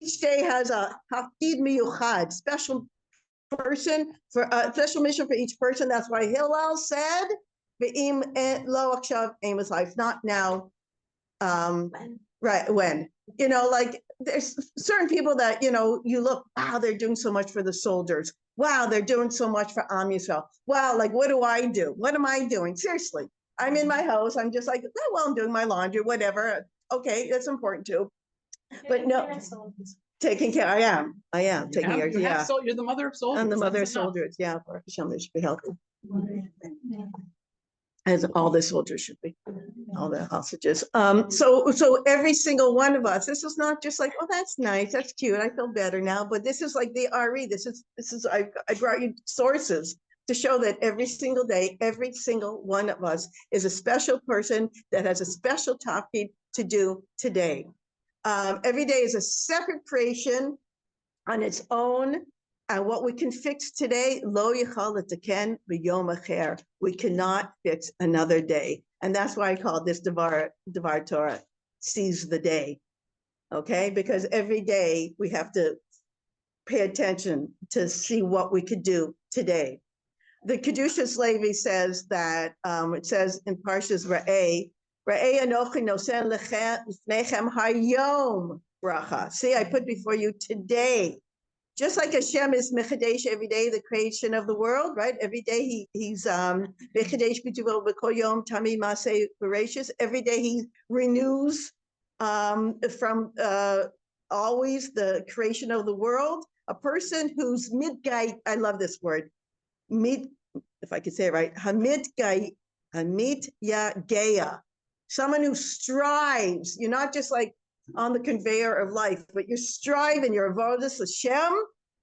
each day has a hafid miyuchad, special person for a special mission for each person. That's why Hillel said, "Ve'im lo akshav amos life." Not now. Right when like there's certain people that you look, wow, they're doing so much for the soldiers. Wow, they're doing so much for Am Yisrael. Wow, like what do I do? What am I doing? Seriously, I'm in my house. I'm just like, oh, well, I'm doing my laundry, whatever. Okay, that's important too. But no, taking care. I am taking care. Yeah, you're the mother of soldiers. I'm the mother of soldiers. Yeah, for Hashem, they should be healthy. As all the soldiers should be, all the hostages. So every single one of us, this is not just like, oh, that's nice, that's cute, I feel better now, but this is like the RE. This is I brought you sources to show that every single day, every single one of us is a special person that has a special topic to do today. Every day is a separate creation on its own. And what we can fix today, lo yichal letaken b'yom acher. We cannot fix another day. And that's why I call this Dvar Torah, seize the day. Okay, because every day we have to pay attention to see what we could do today. The Kedushas Levi says that, it says in Parshas Ra'eh anochi nosen lechem hayom bracha. See, I put before you today. Just like Hashem is mechadesh every day, the creation of the world, right? Every day he's mechadesh b'tuvo b'kol yom tami maseh bereshis. Every day he renews from always the creation of the world. A person who's midgai, I love this word, mid, if I could say it right, hamidgai, hamid ya geya. Someone who strives. You're not just like on the conveyor of life, but you're striving, your avodas Hashem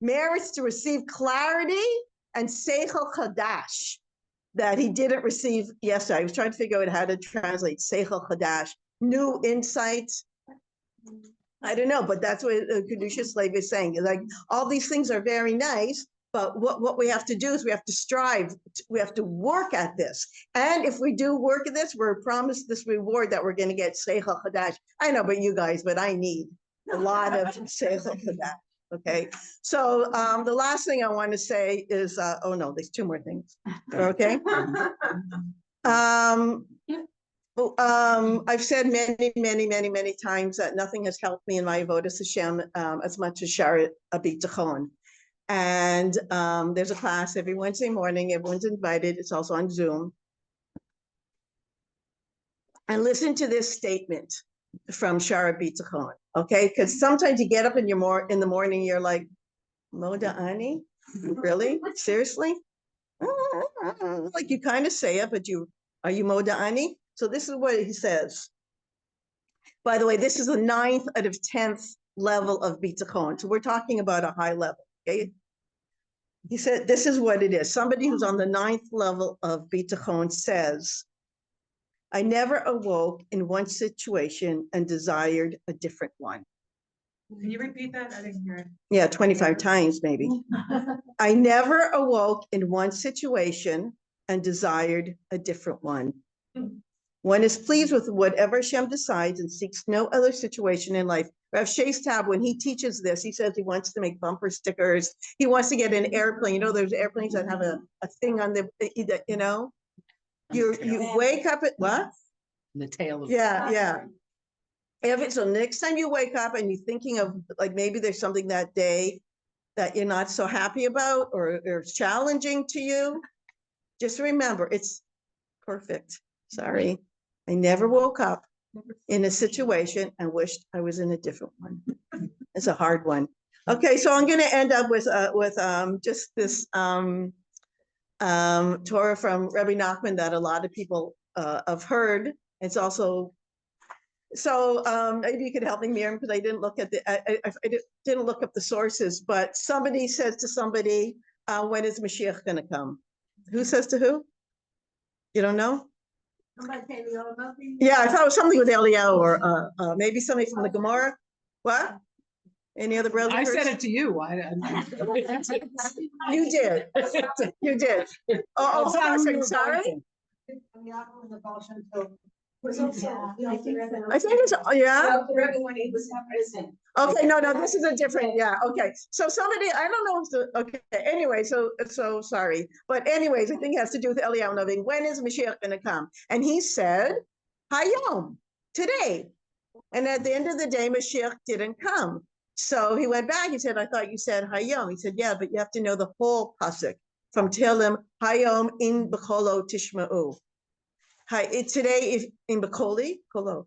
merits to receive clarity and seichel chadash that he didn't receive yesterday. I was trying to figure out how to translate seichel chadash, new insights. I don't know, but that's what Kedushas Levi is saying. Like, all these things are very nice, but what we have to do is we have to strive. We have to work at this. And if we do work at this, we're promised this reward that we're going to get seichel chadash. I know about you guys, but I need a lot of seichel chadash. Okay. So the last thing I want to say is, oh no, there's two more things. Okay. I've said many times that nothing has helped me in my avodas Hashem as much as Saraya of Tzfat. And there's a class every Wednesday morning. Everyone's invited. It's also on Zoom. And listen to this statement from Saraya of Tzfat, okay? Because sometimes you get up in the morning, you're like, Moda Ani? Really? Seriously? Like you kind of say it, but are you Moda Ani? So this is what he says. By the way, this is the 9th out of 10th level of Bitachon. So we're talking about a high level. Okay. He said, this is what it is. Somebody who's on the 9th level of Bitachon says, I never awoke in one situation and desired a different one. Can you repeat that? I didn't hear it. Yeah, 25 times maybe. I never awoke in one situation and desired a different one. One is pleased with whatever Hashem decides and seeks no other situation in life. Rav Shestab, when he teaches this, he says he wants to make bumper stickers. He wants to get an airplane. You know, there's airplanes that have a thing on the, you wake up at what? The tail of Yeah. So next time you wake up and you're thinking of like maybe there's something that day that you're not so happy about or it's challenging to you, just remember it's perfect. Sorry, I never woke up in a situation and wished I was in a different one. It's a hard one. Okay, so I'm going to end up with just this Torah from Rabbi Nachman that a lot of people have heard. It's also so maybe you could help me, Miriam, because I didn't look at I didn't look up the sources. But somebody says to somebody, "When is Mashiach going to come?" Who says to who? You don't know? Yeah, I thought it was something with Eliyahu or maybe somebody from the Gemara. What? Any other brothers? I said it to you. You did. You did. Oh, sorry. I think it's, yeah. For everyone, it was present. Okay, no, this is a different, yeah, okay. So somebody, I don't know if the, okay, anyway, so sorry. But anyways, I think it has to do with Eliyahu Navi. When is Mashiach gonna come? And he said, Hayom, today. And at the end of the day, Mashiach didn't come. So he went back, he said, I thought you said Hayom. He said, yeah, but you have to know the whole pasuk from Tehillim, Hayom in B'cholo Tishma'u. Today, if in B'choli, Kolo.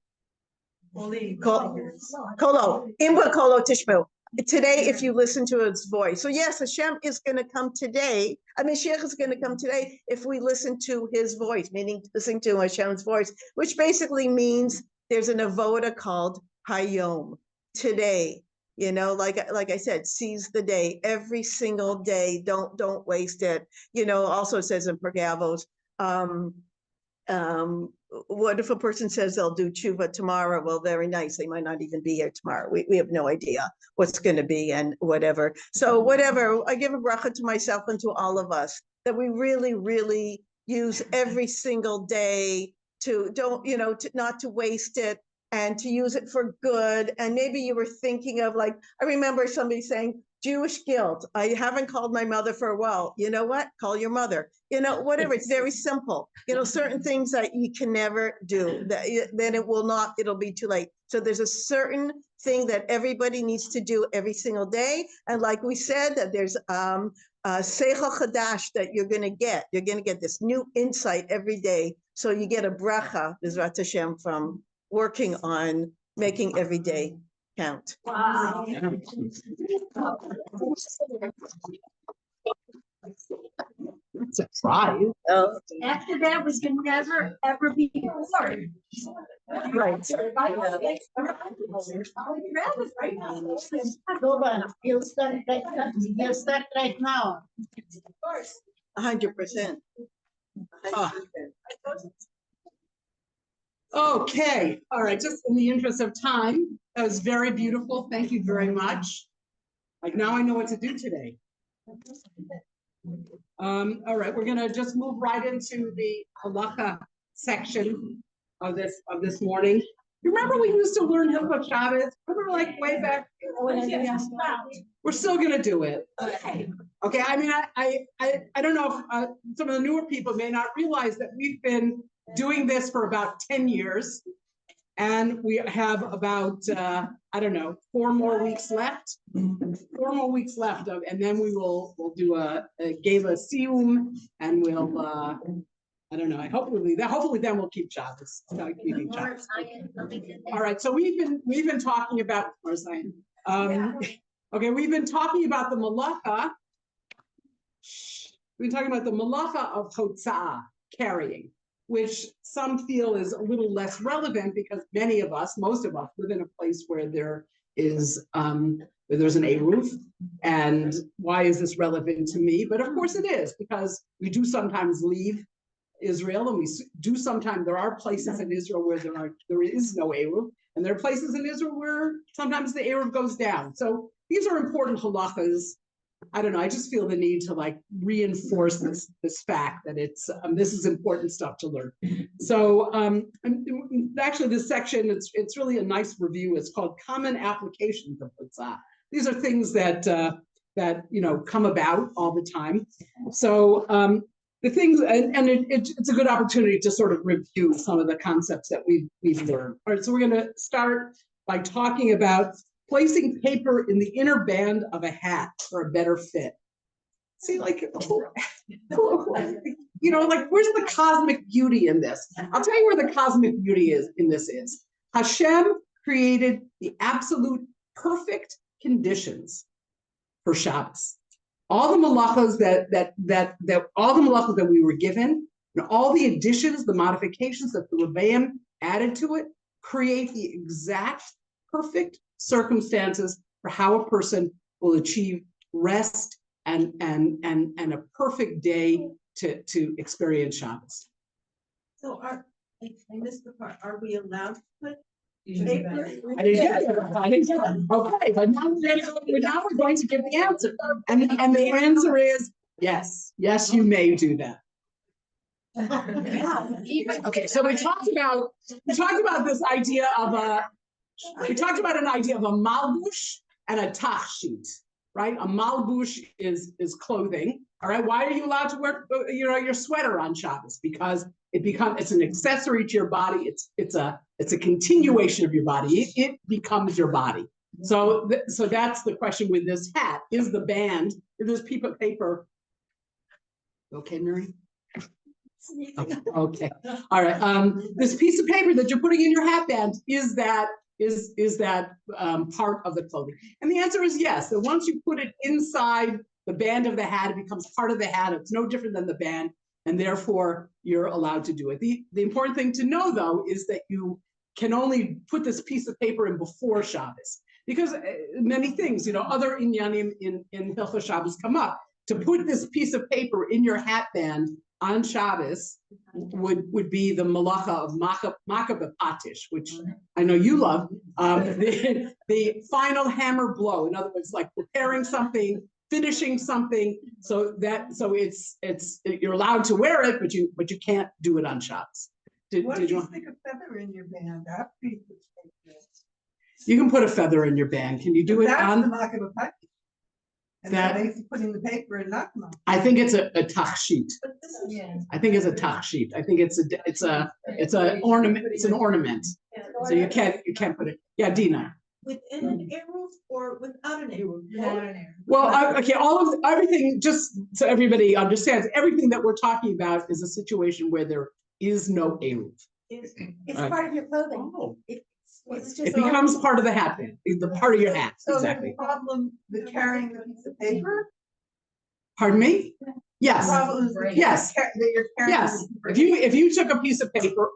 Kolo, Imba Kolo Tishmo. Today, if you listen to its voice. So yes, Hashem is going to come today. I mean, Mashiach is going to come today if we listen to his voice, meaning listening to Hashem's voice, which basically means there's an avoda called Hayom, today. You know, like I said, seize the day, every single day. Don't waste it. You know, also it says in Pergavos, what if a person says they'll do tshuva tomorrow? Well, very nice. They might not even be here tomorrow. We have no idea what's going to be and whatever. So whatever, I give a bracha to myself and to all of us that we really, really use every single day to not to waste it and to use it for good. And maybe you were thinking of, like, I remember somebody saying, Jewish guilt. I haven't called my mother for a while. You know what? Call your mother. You know, whatever. It's very simple. You know, certain things that you can never do. Then it'll be too late. So there's a certain thing that everybody needs to do every single day. And like we said, that there's seichel chadash that you're going to get. You're going to get this new insight every day. So you get a bracha, B'ezrat Hashem, from working on making every day count. Wow. It's a try. After that was gonna never, ever be born. Right. Doba, you'll start right now. 100%. Okay, all right, just in the interest of time, that was very beautiful. Thank you very much. Like, now I know what to do today. All right, we're gonna just move right into the halacha section of this morning. You remember we used to learn Hilchot Shabbos? Remember, like, way back? We're still gonna do it. Okay, I mean, I don't know if some of the newer people may not realize that we've been doing this for about 10 years, and we have about, I don't know, 4 more weeks left. 4 more weeks left of, and then we'll do a geva sium, and we'll, I don't know, hopefully then we'll keep Shabbos. Keeping Shabbos. All right, so we've been talking about, okay, we've been talking about the malacha. We've been talking about the malacha of hotza'ah, carrying, which some feel is a little less relevant because many of us, most of us, live in a place where there is where there's an eruv. And why is this relevant to me? But of course it is, because we do sometimes leave Israel, and we do sometimes, there are places in Israel where there is no eruv, and there are places in Israel where sometimes the eruv goes down. So these are important halachas. I don't know, I just feel the need to, like, reinforce this fact that it's this is important stuff to learn. So actually this section, it's really a nice review. It's called Common Applications of Hotza'ah. These are things that come about all the time. So the things, and it's a good opportunity to sort of review some of the concepts that we've learned. All right, so we're going to start by talking about placing paper in the inner band of a hat for a better fit. See, like, like, where's the cosmic beauty in this? I'll tell you where the cosmic beauty is in this is. Hashem created the absolute perfect conditions for Shabbos. All the malachos all the malachos that we were given, and all the additions, the modifications that the Rebbeim added to it, create the exact perfect circumstances for how a person will achieve rest and a perfect day to experience Shabbos. So I missed the part, are we allowed to put paper? I didn't get it. Okay, but now we're going to give the answer. And the answer is yes. Yes, you may do that. Okay, so we talked about this idea of we talked about an idea of a malbush and a tachshit, right? A malbush is clothing. All right. Why are you allowed to wear your sweater on Shabbos? Because it's an accessory to your body. It's a continuation of your body. It becomes your body. So that's the question with this hat. Is the band, is this piece of paper? Okay, Mary? Okay. All right. This piece of paper that you're putting in your hat band, is that part of the clothing? And the answer is yes. That once you put it inside the band of the hat, it becomes part of the hat. It's no different than the band, and therefore you're allowed to do it. The important thing to know, though, is that you can only put this piece of paper in before Shabbos, because many things, other inyanim in Hilchos Shabbos come up. To put this piece of paper in your hat band on Shabbos would be the malacha of makom b'patish, which I know you love. The final hammer blow. In other words, like preparing something, finishing something, so it's you're allowed to wear it, but you can't do it on Shabbos. What if you stick a feather in your band? That piece of paper. You can put a feather in your band. Can you do it That's on? the makom b'patish. And That- that makes putting the paper in not makom. I think it's a tachshit. But this is. I think it's a tachshit. I think it's a ornament. It's an ornament. So you can't put it. Yeah, Dina. Within an eruv or without an eruv? Well, okay, everything, just so everybody understands, everything that we're talking about is a situation where there is no eruv. It's Right. part of your clothing. Oh. It's just. It becomes part of the hat band, the part of your hat, So exactly. the problem with carrying the piece of paper? Pardon me? The Yes, problem is that Yes. that you're carrying. yes. If you took a piece of paper,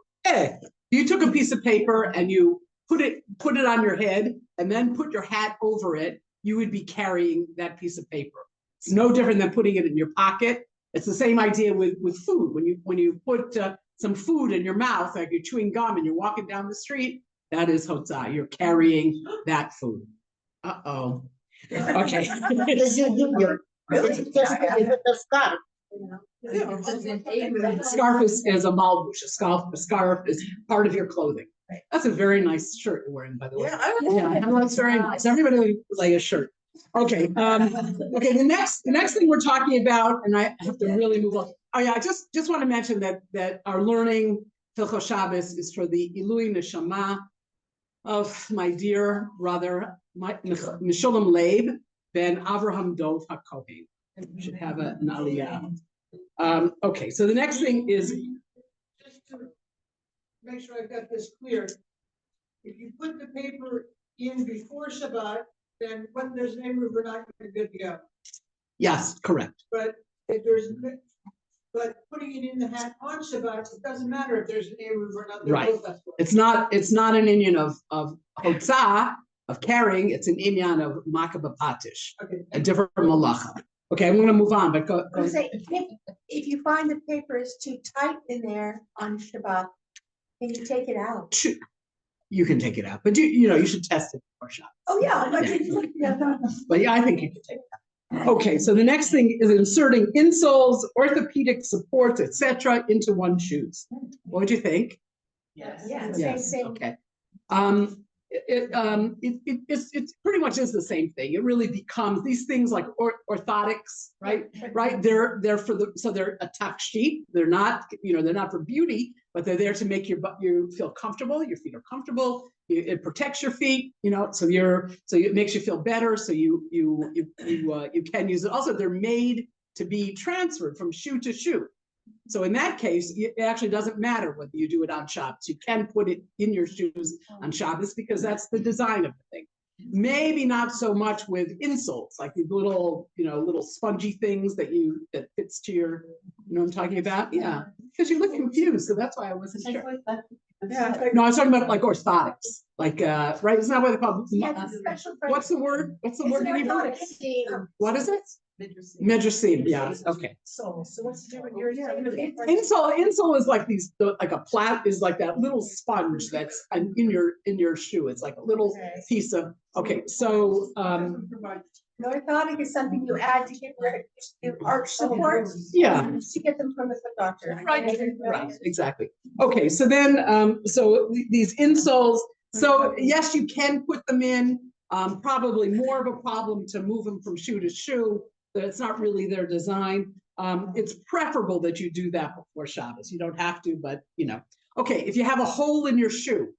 you took a piece of paper and you put it on your head and then put your hat over it, you would be carrying that piece of paper. It's no different than putting it in your pocket. It's the same idea with food. When you put some food in your mouth, like you're chewing gum and you're walking down the street, that is hotzah. You're carrying that food. Uh-oh. Okay. The scarf. Scarf is a malbush. A scarf is part of your clothing. That's a very nice shirt you're wearing, by the way. Yeah, that's very nice. Everybody like a shirt. Okay. Okay. The next thing we're talking about, and I have to really move on. Oh yeah, I just want to mention that our learning Hilchos Shabbos is for the Ilui Neshama of my dear brother, Mishulam Leib ben Avraham Dov HaKohen. Should have an aliyah. Okay, so the next thing is. Just to make sure I've got this clear. If you put the paper in before Shabbat, then when there's an eruv, we're not going to be good to go. Yes, correct. But putting it in the hat on Shabbat, it doesn't matter if there's an eruv or not. They're Right. both us. It's not an inyan of hotzah, of carrying. It's an inyan of makom b'patish, Okay. a different malacha. Okay, I'm going to move on, but go. I would say, if you find the paper is too tight in there on Shabbat, can you take it out? You can take it out, but you should test it before shot. Oh, yeah. But yeah, I think you can take it out. Okay, so the next thing is inserting insoles, orthopedic supports, etc., into one's shoes. What would you think? Yeah, Yes. same. Okay. It pretty much is the same thing. It really becomes these things like orthotics, right? Right. They're a tachshit. They're not for beauty, but they're there to make you feel comfortable. Your feet are comfortable. It protects your feet. So it makes you feel better. So you can use it. Also, they're made to be transferred from shoe to shoe. So in that case, it actually doesn't matter whether you do it on Shabbos. You can put it in your shoes on Shabbos because that's the design of the thing. Maybe not so much with insoles, like these little spongy things that fits to your, what I'm talking about? Yeah, because you look confused, so that's why I wasn't sure. No, I was talking about like orthotics, like, right? It's not what they call. What's the word? What's the word? What is it? Medrasim, yeah, okay. So what's the difference? You're Insole is like is like that little sponge that's in your shoe. It's like a little piece of, okay, so An orthotic is something you add to get rid of arch support. Yeah. To get them from the foot doctor. Right, exactly. Okay, so then, these insoles, so yes, you can put them in, probably more of a problem to move them from shoe to shoe, that it's not really their design. It's preferable that you do that before Shabbos. You don't have to, but you know. Okay, if you have a hole in your shoe,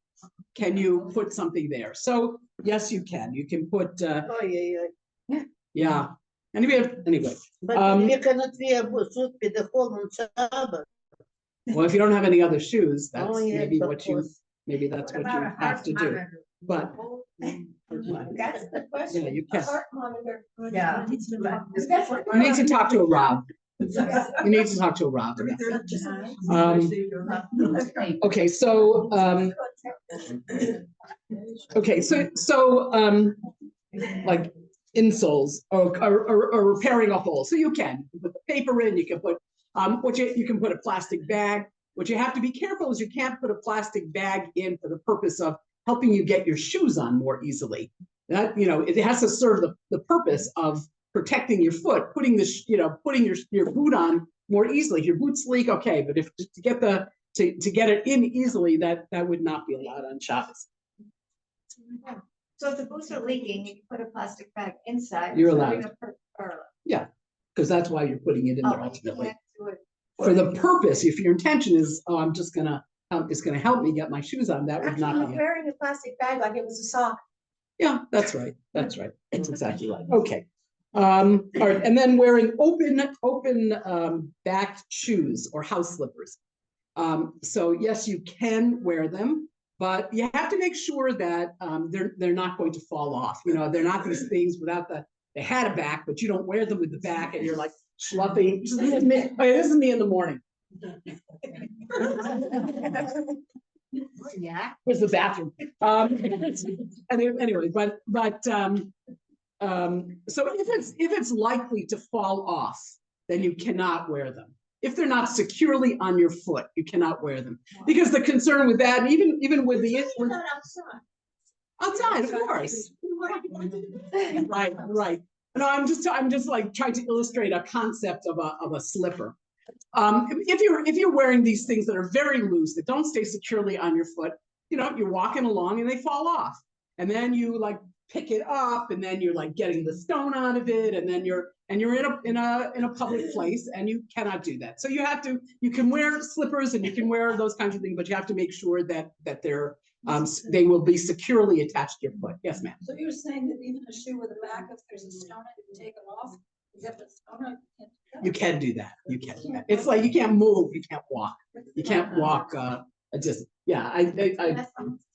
can you put something there? So yes, you can. You can put, Oh, yeah. yeah. Anyway, But you cannot wear suit with the hole on Shabbat. well, if you don't have any other shoes, that's Oh, yes, maybe of what you, course. maybe that's what you have to do. But That's the question. Yeah, you can. A heart monitor. Yeah. you need to talk to a Rob. You need to talk to a Rob. Okay, so like insoles or repairing a hole. So you can put the paper in, you can put you can put a plastic bag. What you have to be careful is you can't put a plastic bag in for the purpose of helping you get your shoes on more easily. That, you know, it has to serve the purpose of protecting your foot, putting putting your boot on more easily. If your boot's leak, okay, but if to get it in easily, that would not be allowed on Shabbos. So if the boots are leaking, you can put a plastic bag inside. You're so allowed. bring a Yeah, because that's why you're putting it in there Oh, you ultimately. can't do it. For the purpose, if your intention is, oh, I'm just gonna, it's gonna help me get my shoes on, that would Actually, not he's be. wearing a plastic bag like it was a sock. Yeah, that's right. That's right. That's exactly right. Okay. All right, and then wearing open backed shoes or house slippers. So yes, you can wear them, but you have to make sure that they're not going to fall off. You know, they're not these things without they had a back, but you don't wear them with the back, and you're like schluffing. This is me in the morning. Yeah. Where's the bathroom? Anyway, so if it's likely to fall off, then you cannot wear them. If they're not securely on your foot, you cannot wear them, because the concern with that, even with the outside, of course, right. No, I'm just like trying to illustrate a concept of a slipper. If you're wearing these things that are very loose, that don't stay securely on your foot, you know, you're walking along and they fall off, and then you like pick it up, and then you're like getting the stone out of it, and then you're in a public place, and you cannot do that. So you can wear slippers and you can wear those kinds of things, but you have to make sure that they will be securely attached to your foot. Yes, ma'am. So you're saying that even a shoe with a back, if there's a stone, you can take it off? Is that the stone? You can do that. You can do that. It's like you can't move, you can't walk. You can't walk. Just yeah. That's the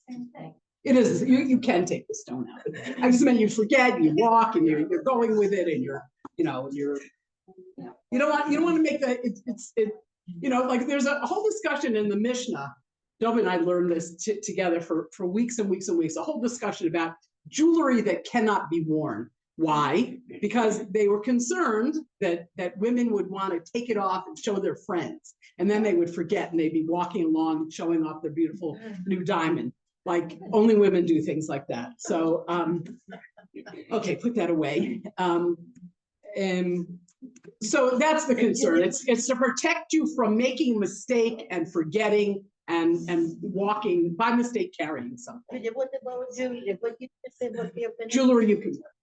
same thing. It is. You can take the stone out. I just meant you forget. You walk, and you're going with it, and you don't want to make that. Like there's a whole discussion in the Mishnah. Doba and I learned this together for weeks and weeks and weeks. A whole discussion about jewelry that cannot be worn. Why? Because they were concerned that women would want to take it off and show their friends, and then they would forget, and they'd be walking along showing off their beautiful new diamond. Like only women do things like that. So, okay, put that away. So that's the concern. It's to protect you from making a mistake and forgetting and walking by mistake carrying something. What about jewelry? What did you say about your Jewelry you can wear.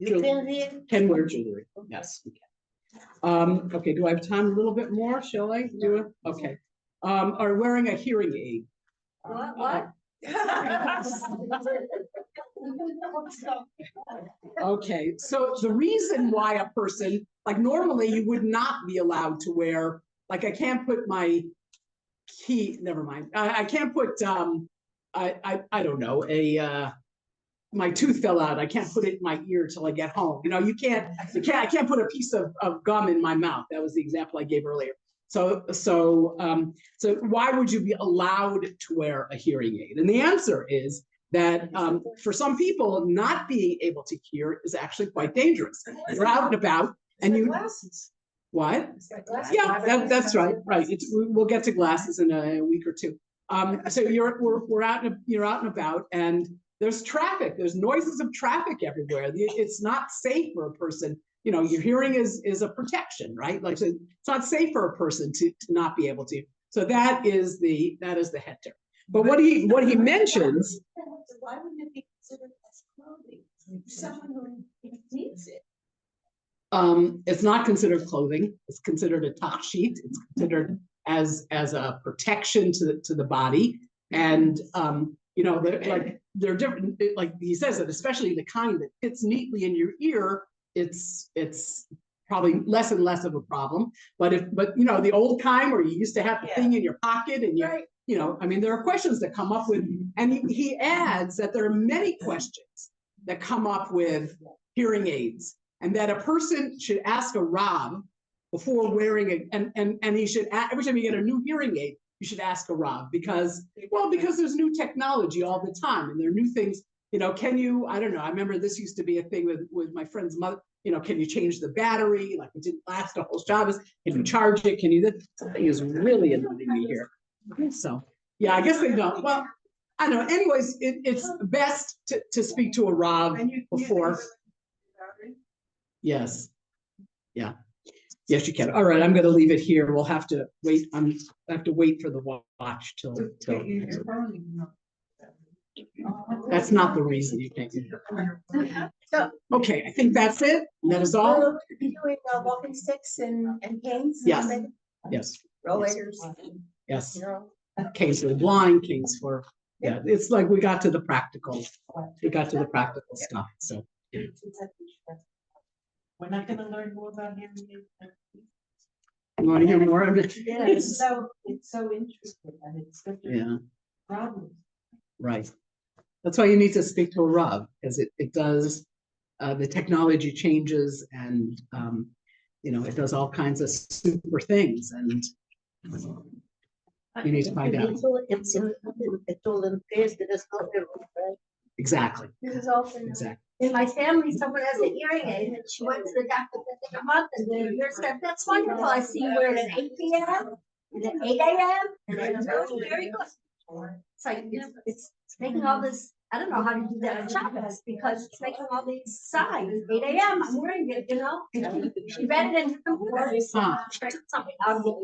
You can wear? Can wear jewelry. Yes, you can. Okay, do I have time a little bit more? Shall I do it? Okay. Are wearing a hearing aid. What? Okay, so the reason why a person, like normally you would not be allowed to wear, like I can't put my key, never mind. I can't put, I don't know, my tooth fell out. I can't put it in my ear till I get home. You know, I can't put a piece of gum in my mouth. That was the example I gave earlier. So why would you be allowed to wear a hearing aid? And the answer is that for some people, not being able to hear is actually quite dangerous. You're out and about, and you glasses. What? Yeah, that's right. Right. We'll get to glasses in a week or two. So you're out and about, and there's traffic, there's noises of traffic everywhere. It's not safe for a person. Your hearing is a protection, right? Like, so it's not safe for a person to not be able to. So that is the heter. But what he mentions. Why wouldn't it be considered as clothing? Someone who needs it. It's not considered clothing. It's considered a tachshit. It's considered as a protection to the body. And they're different. Like he says that, especially the kind that fits neatly in your ear, it's probably less and less of a problem. But the old kind where you used to have the thing in your pocket and there are questions that come up with, and he adds that there are many questions that come up with hearing aids, and that a person should ask a Rav before wearing it, and he should, every time you get a new hearing aid, you should ask a Rav, because there's new technology all the time, and there are new things. Can you, I don't know, I remember this used to be a thing with my friend's mother, can you change the battery? Like, it didn't last a whole Shabbos. Can you charge it? Can you, this something is really annoying me here. So, yeah, I guess they don't. Well, I don't know. Anyways, it's best to speak to a Rav before. Yes. Yeah. Yes, you can. All right, I'm going to leave it here. We'll have to wait. I have to wait for the watch till. That's not the reason you can't use your phone. So, Okay, I think that's it. That is all. we'll be doing walking sticks and canes. Yes. Yes. Rollers. Yes. Canes for the blind, canes for, it's like we got to the practical stuff. So. We're not gonna learn more about him. You want to hear more of it? Yeah, it's so interesting, and it's such a problem. Right. That's why you need to speak to a Rav, because it does, the technology changes, and it does all kinds of super things, and you need to find out. It's all in pairs, that is not everyone, right? Exactly. This is all Exactly. in my family. Someone has a hearing aid, and she went to the doctor a month, and the nurse said, "That's wonderful. I see you wear it at 8 p.m. and at 8 a.m. and it's very good." It's like it's making all this. I don't know how to do that on Shabbos, because it's making all these signs. 8 a.m. I'm wearing it, She read it in the computer. Something out of the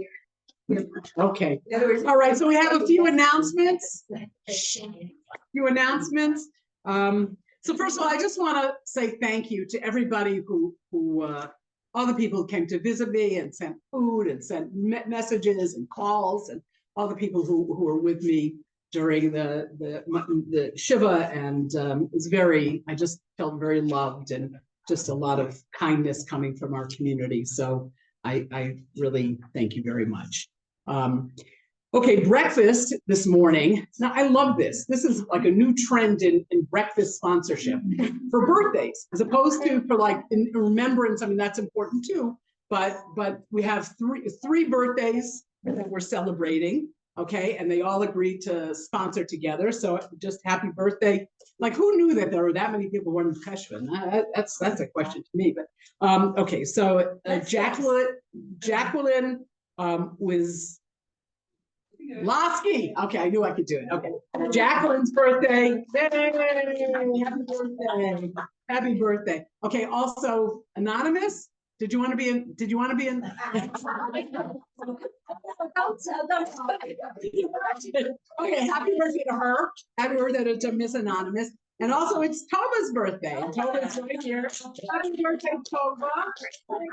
ear. Okay. All right. So we have a few announcements. So first of all, I just want to say thank you to everybody who all the people who came to visit me and sent food and sent messages and calls, and all the people who were with me during the Shiva, and I just felt very loved, and just a lot of kindness coming from our community. So I really thank you very much. Okay, breakfast this morning. Now, I love this. This is like a new trend in breakfast sponsorship for birthdays, as opposed to for like in remembrance. I mean, that's important too. But we have three birthdays that we're celebrating. Okay, and they all agreed to sponsor together. So just happy birthday. Like, who knew that there were that many people born in Cheshvan? That's a question to me. But okay, so Jacqueline was Lasky. Okay, I knew I could do it. Okay, Jacqueline's birthday. Yay! Happy birthday! Happy birthday. Okay, also Anonymous. Did you want to be in? Okay, happy birthday to her. Happy birthday to Miss Anonymous. And also it's Toba's birthday. Toba's right here. Happy birthday, Toba.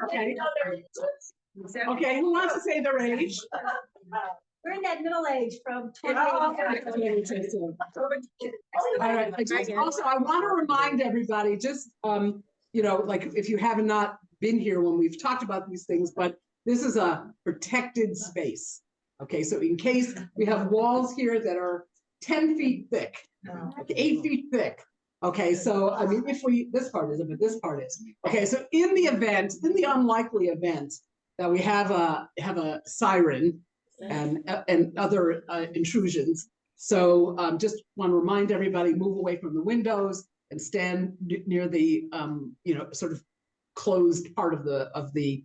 Okay. Okay, who wants to say their age? We're in that middle age from 20. All right. Also, I want to remind everybody, just like if you have not been here when we've talked about these things, but this is a protected space. Okay, so in case we have walls here that are 10 feet thick, 8 feet thick. Okay, so I mean, this part isn't, but this part is. Okay, so in the unlikely event that we have a siren and other intrusions, so just want to remind everybody, move away from the windows and stand near the sort of closed part of the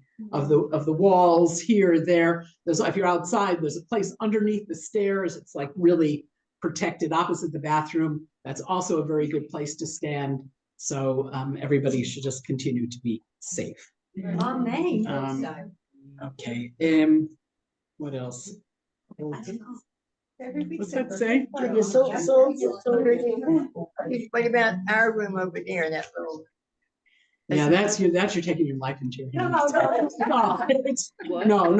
walls here, there. If you're outside, there's a place underneath the stairs. It's like really protected opposite the bathroom. That's also a very good place to stand. So everybody should just continue to be safe. Amen. Okay. What else? What's that say? What about our room over there, that little? Yeah, that's you're taking your life into your hands. No,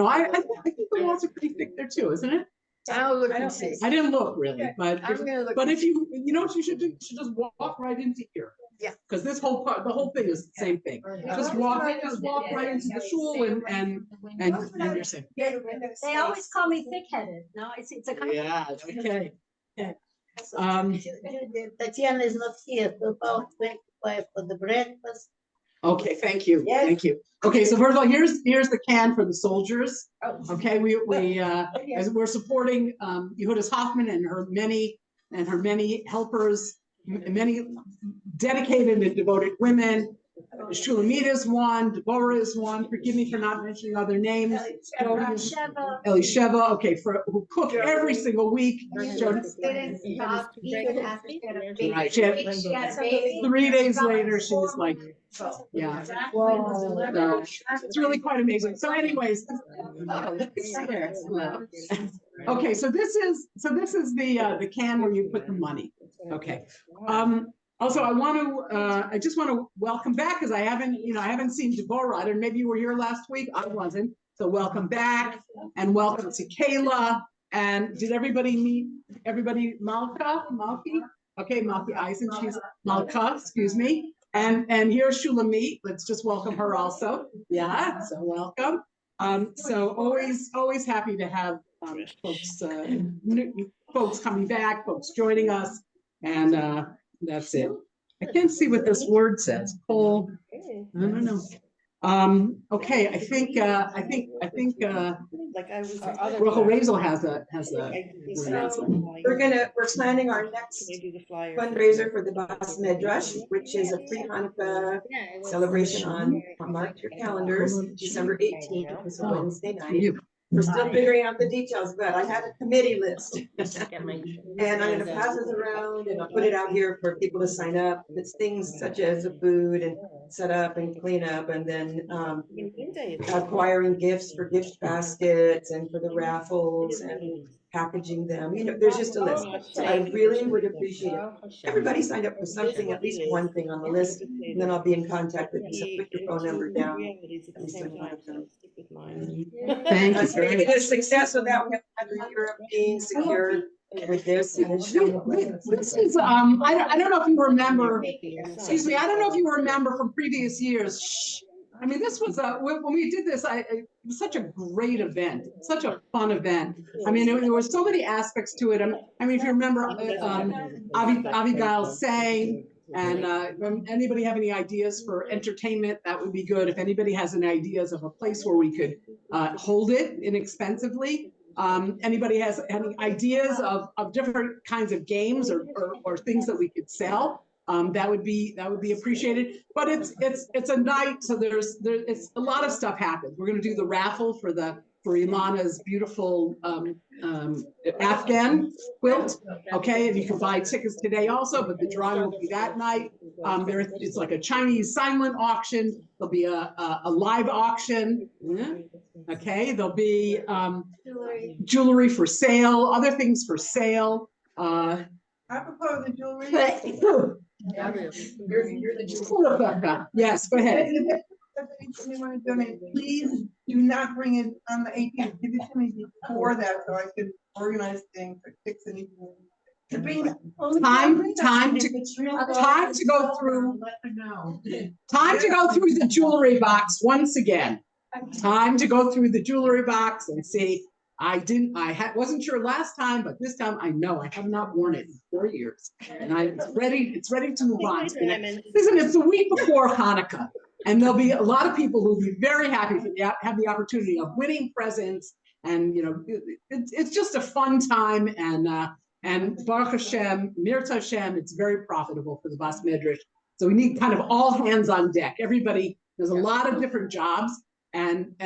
I think the walls are pretty thick there too, isn't it? I'll look and see. I didn't look really, but I'm gonna look. but if you know what you should do, you should just walk right into here. Yeah. Because this whole part, the whole thing is the same thing. Just walk right into the shul and you're safe. They always call me thick-headed. No, it's a. Yeah, okay. Tatiana is not here, so about 25 for the breakfast. Okay, thank you, Yes. thank you. Okay, so first of all, here's the can for the soldiers. Oh. Okay, as we're supporting Yehudis Hoffman and her many helpers, many dedicated and devoted women. Shulamit is one, Deborah is one. Forgive me for not mentioning other names. Elisheva, okay, who cook every single week. Right, she had, 3 days later, she's like, yeah. So, it's really quite amazing. So anyways, okay, so this is the can where you put the money. Okay. Also, I just want to welcome back because I haven't seen Deborah. I don't know, maybe you were here last week. I wasn't. So welcome back and welcome to Kayla. And did everybody meet everybody? Malki? Okay, Malki Eisen. She's Malka, excuse me. And here's Shulamit. Let's just welcome her also. Yeah, so welcome. So always happy to have folks coming back, folks joining us, and that's it. I can't see what this word says. Cole. I don't know. Okay, I think Rechov Hazel has a We're planning our next fundraiser for the Bas Medrash, which is a pre-Hanukkah celebration on, mark your calendars, December 18th, it's a Wednesday night. We're still figuring out the details, but I have a committee list. And I'm gonna pass this around and I'll put it out here for people to sign up. It's things such as the food and set up and clean up, and then acquiring gifts for gift baskets and for the raffles and packaging them. There's just a list. So I really would appreciate it. Everybody signed up for something, at least one thing on the list, and then I'll be in contact with you. So put your phone number down. Thank you. Let's make it a success so that we have another year of being secured with this. This is I don't know if you remember. Excuse me. I don't know if you remember from previous years. I mean, this was when we did this. It was such a great event, such a fun event. I mean, there were so many aspects to it. I mean, if you remember, Abigail sang. And anybody have any ideas for entertainment? That would be good. If anybody has any ideas of a place where we could hold it inexpensively. Anybody has any ideas of different kinds of games or things that we could sell? That would be appreciated. But it's a night, so it's a lot of stuff happens. We're going to do the raffle for Ilana's beautiful Afghan quilt. Okay, and you can buy tickets today also, but the drawing will be that night. It's like a Chinese silent auction. There'll be a live auction. Okay, there'll be jewelry for sale, other things for sale. Apropos the jewelry. You're the yes, go ahead. If you want to donate, please do not bring it on the 18th. Give it to me before that so I can organize things or fix anything. Time to go through the jewelry box once again. Time to go through the jewelry box and see. Wasn't sure last time, but this time I know I have not worn it in 4 years, and it's ready to move on. Listen, it's the week before Hanukkah, and there'll be a lot of people who'll be very happy to have the opportunity of winning presents, and it's just a fun time, and Baruch Hashem, Mirta Hashem, it's very profitable for the Bas Medrash. So we need kind of all hands on deck. Everybody, there's a lot of different jobs. And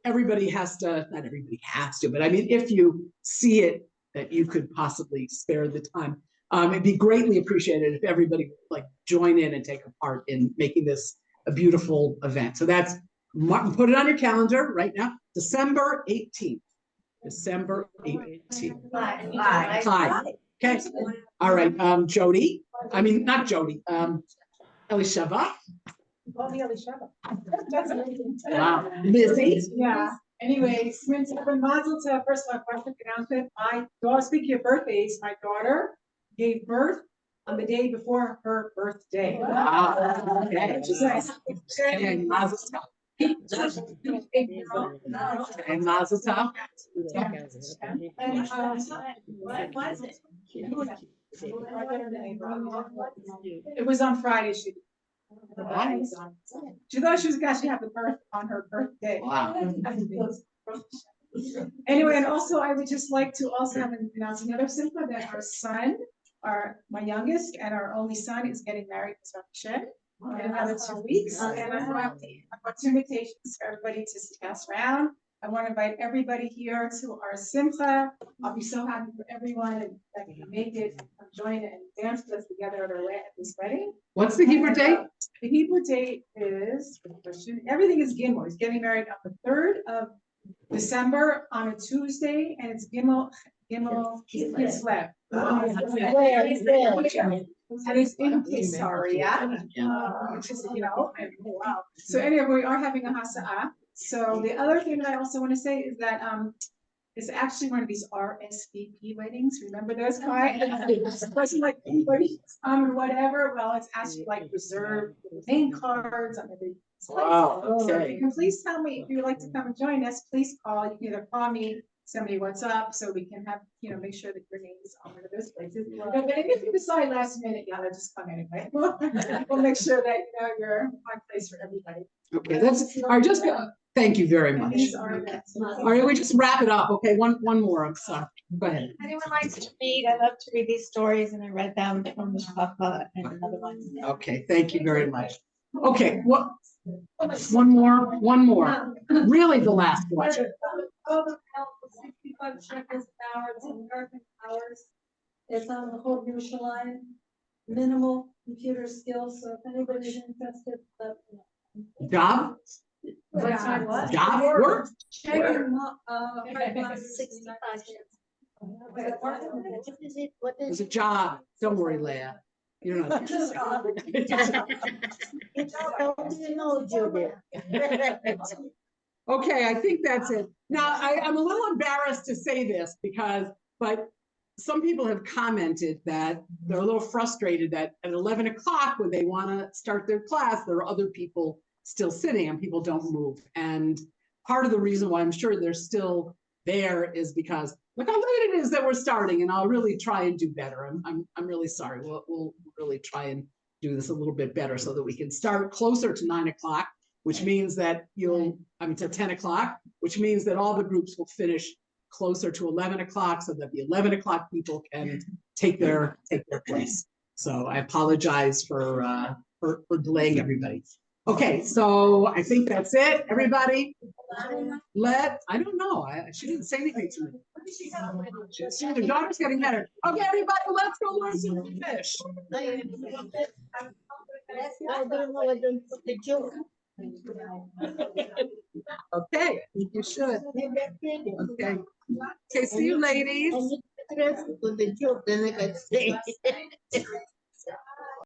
everybody has to, not everybody has to, but I mean, if you see it, that you could possibly spare the time. It'd be greatly appreciated if everybody would like join in and take a part in making this a beautiful event. So that's, put it on your calendar right now, December 18th. December 18th. Hi. Okay. All right. Jody. I mean, not Jody. Elisheva. Wow. Lizzie. Yeah. Anyway, since I've been mazel tov, first of all, question announcement. My daughter, speaking of birthdays, my daughter gave birth on the day before her birthday. Wow. Okay. Okay, mazel tov. Okay, mazel tov. It was on Friday. She thought she was gonna actually have the birth on her birthday. Wow. Anyway, and also I would just like to also have an announcement of simple that our son, my youngest and our only son is getting married this Hashem in another 2 weeks. And I've got 2 invitations for everybody to pass around. I want to invite everybody here to our simcha. I'll be so happy for everyone that can make it, come join and dance with us together at this wedding. What's the Hebrew date? The Hebrew date is, everything is Gimel. He's getting married on the 3rd of December on a Tuesday, and it's Gimel Kislev. And it's in Saraya, which is, wow. So anyway, we are having a hasa'ah. So the other thing that I also want to say is that it's actually one of these RSVP weddings. Remember those kind? It wasn't like anybody or whatever. Well, it's actually like reserved name cards on every. Wow. So Okay. you can please tell me if you would like to come and join us. Please call. You can either call me, send me what's up, so we can have make sure that your name is on one of those places. But if you decide last minute, just come anyway. We'll make sure that you're on place for everybody. Okay, that's just thank you very much. All right, we just wrap it up. Okay, one more. I'm sorry. Go ahead. Anyone likes to read? I love to read these stories, and I read them from the Papa and another one. Okay, thank you very much. Okay, one more. Really, the last one. Over help with 65 shekels an hour, it's American hours. It's on the whole Yerushalayim, minimal computer skills, so if anybody's interested, let me know. Job? What? Job work? Checking, about 65 It's a job. Don't worry, Leah. You're not. Okay, I think that's it. Now, I'm a little embarrassed to say this but some people have commented that they're a little frustrated that at 11 o'clock when they want to start their class, there are other people still sitting and people don't move. And part of the reason why I'm sure they're still there is because look how late it is that we're starting, and I'll really try and do better. I'm really sorry. We'll really try and do this a little bit better so that we can start closer to 9 o'clock, which means that to 10 o'clock, which means that all the groups will finish closer to 11 o'clock so that the 11 o'clock people can take their place. So I apologize for delaying everybody. Okay, so I think that's it, everybody. I don't know. She didn't say anything to me. Her daughter's getting better. Okay, everybody, let's go learn some fish. Okay, I think you should. Okay, see you, ladies.